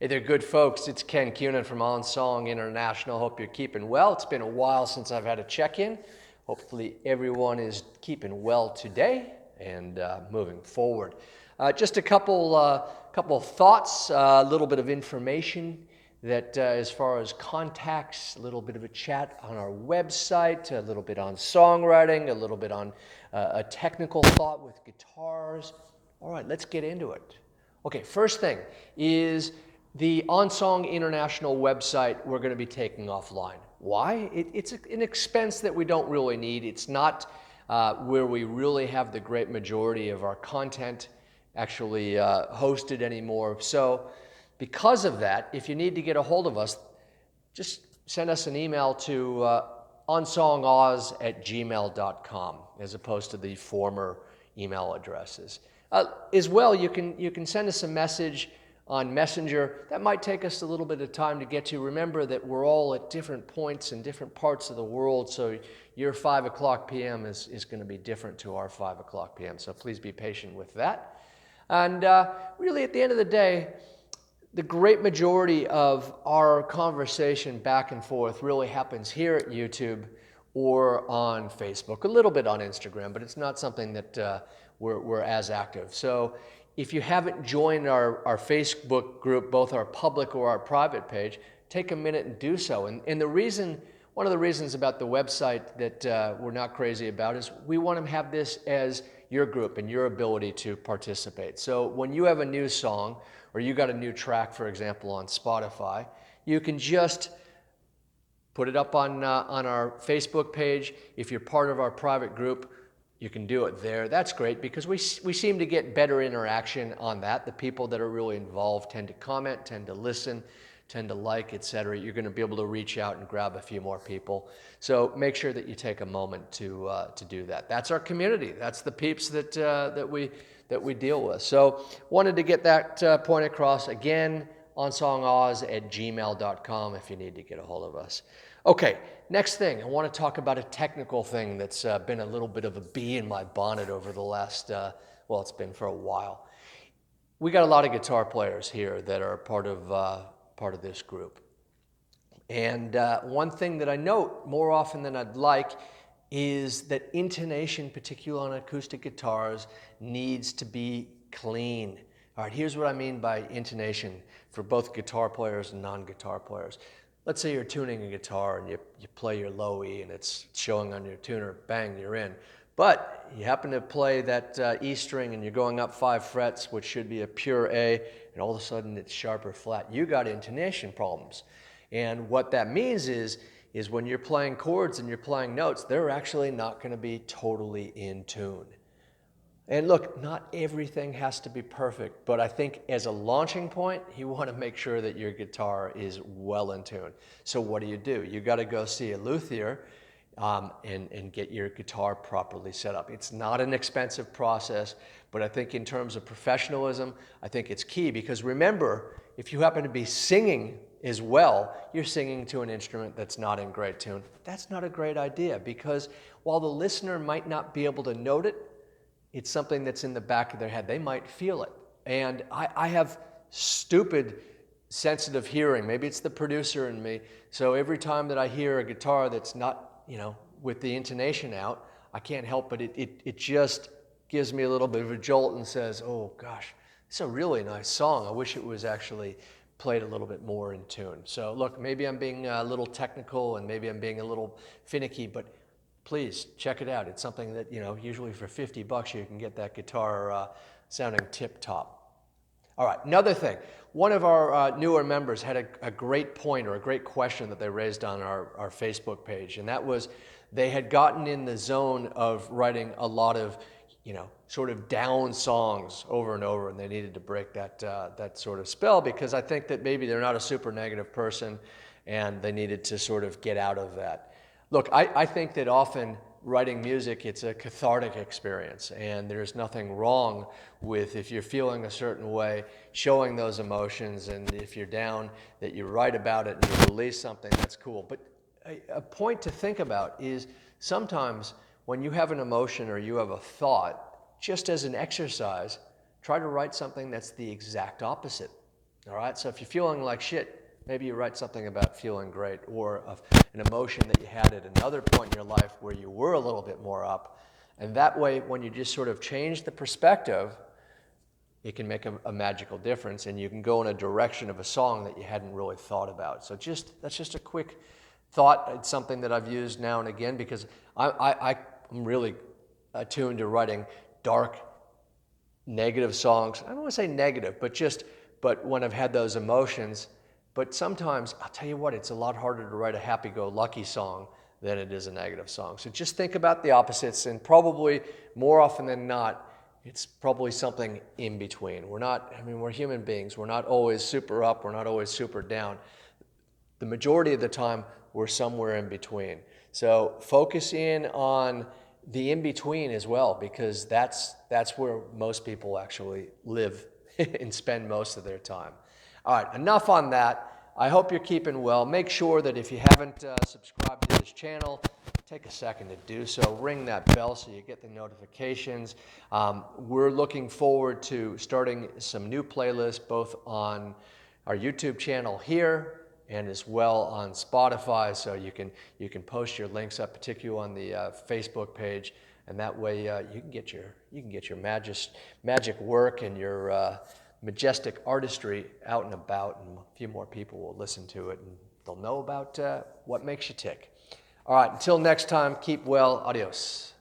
Hey there, good folks. It's Ken Cunin from On Song International. Hope you're keeping well. It's been a while since I've had a check-in. Hopefully everyone is keeping well today and moving forward. Just a couple thoughts, a little bit of information that as far as contacts, a little bit of a chat on our website, a little bit on songwriting, a little bit on a technical thought with guitars. All right, let's get into it. Okay, first thing is the OnSong International website we're going to be taking offline. Why? It's an expense that we don't really need. It's not where we really have the great majority of our content actually hosted anymore. So because of that, if you need to get a hold of us, just send us an email to onsongoz@gmail.com as opposed to the former email addresses. As well, you can send us a message on Messenger. That might take us a little bit of time to get to. Remember that we're all at different points in different parts of the world, so your 5 o'clock p.m. is going to be different to our 5 o'clock p.m., so please be patient with that. And really, at the end of the day, the great majority of our conversation back and forth really happens here at YouTube or on Facebook, a little bit on Instagram, but it's not something that we're as active. So if you haven't joined our Facebook group, both our public or our private page, take a minute and do so. And the reason, one of the reasons about the website that we're not crazy about is we want to have this as your group and your ability to participate. So when you have a new song or you got a new track, for example, on Spotify, you can just put it up on our Facebook page. If you're part of our private group, you can do it there. That's great because we seem to get better interaction on that. The people that are really involved tend to comment, tend to listen, tend to like, etc. You're going to be able to reach out and grab a few more people. So make sure that you take a moment to do that. That's our community. That's the peeps that we deal with. So wanted to get that point across. Again, onsongoz@gmail.com if you need to get a hold of us. Okay, next thing, I want to talk about a technical thing that's been a little bit of a bee in my bonnet over the last, well, it's been for a while. We got a lot of guitar players here that are part of this group. And one thing that I note more often than I'd like is that intonation, particularly on acoustic guitars, needs to be clean. All right, here's what I mean by intonation for both guitar players and non-guitar players. Let's say you're tuning a guitar and you play your low E and it's showing on your tuner, bang, you're in. But you happen to play that E string and you're going up 5 frets, which should be a pure A, and all of a sudden it's sharp or flat. You got intonation problems. And what that means is when you're playing chords and you're playing notes, they're actually not going to be totally in tune. And look, not everything has to be perfect, but I think as a launching point, you want to make sure that your guitar is well in tune. So what do? You got to go see a luthier and get your guitar properly set up. It's not an expensive process, but I think in terms of professionalism, I think it's key because remember, if you happen to be singing as well, you're singing to an instrument that's not in great tune. That's not a great idea because while the listener might not be able to note it, it's something that's in the back of their head. They might feel it. And I have stupid sensitive hearing. Maybe it's the producer in me. So every time that I hear a guitar that's not, with the intonation out, I can't help but it just gives me a little bit of a jolt and says, oh gosh, it's a really nice song. I wish it was actually played a little bit more in tune. So look, maybe I'm being a little technical and maybe I'm being a little finicky, but please check it out. It's something that, usually for $50 you can get that guitar sounding tip-top. All right, another thing. One of our newer members had a great point or a great question that they raised on our Facebook page, and that was they had gotten in the zone of writing a lot of, sort of down songs over and over, and they needed to break that sort of spell because I think that maybe they're not a super negative person and they needed to sort of get out of that. Look, I think that often writing music, it's a cathartic experience, and there's nothing wrong with, if you're feeling a certain way, showing those emotions, and if you're down, that you write about it and you release something, that's cool. But a point to think about is sometimes when you have an emotion or you have a thought, just as an exercise, try to write something that's the exact opposite. All right, so if you're feeling like shit, maybe you write something about feeling great, or of an emotion that you had at another point in your life where you were a little bit more up. And that way, when you just sort of change the perspective, it can make a magical difference, and you can go in a direction of a song that you hadn't really thought about. So that's just a quick thought. It's something that I've used now and again because I'm really attuned to writing dark, negative songs. I don't want to say negative, but when I've had those emotions. But sometimes, I'll tell you what, it's a lot harder to write a happy-go-lucky song than it is a negative song. So just think about the opposites, and probably more often than not, it's probably something in between. We're human beings. We're not always super up. We're not always super down. The majority of the time, we're somewhere in between. So focus in on the in-between as well, because that's where most people actually live and spend most of their time. All right, enough on that. I hope you're keeping well. Make sure that if you haven't subscribed to this channel, take a second to do so. Ring that bell so you get the notifications. We're looking forward to starting some new playlists, both on our YouTube channel here and as well on Spotify, so you can post your links up, particularly on the Facebook page, and that way you can get your magic work and your majestic artistry out and about, and a few more people will listen to it and they'll know about what makes you tick. All right, until next time, keep well. Adios.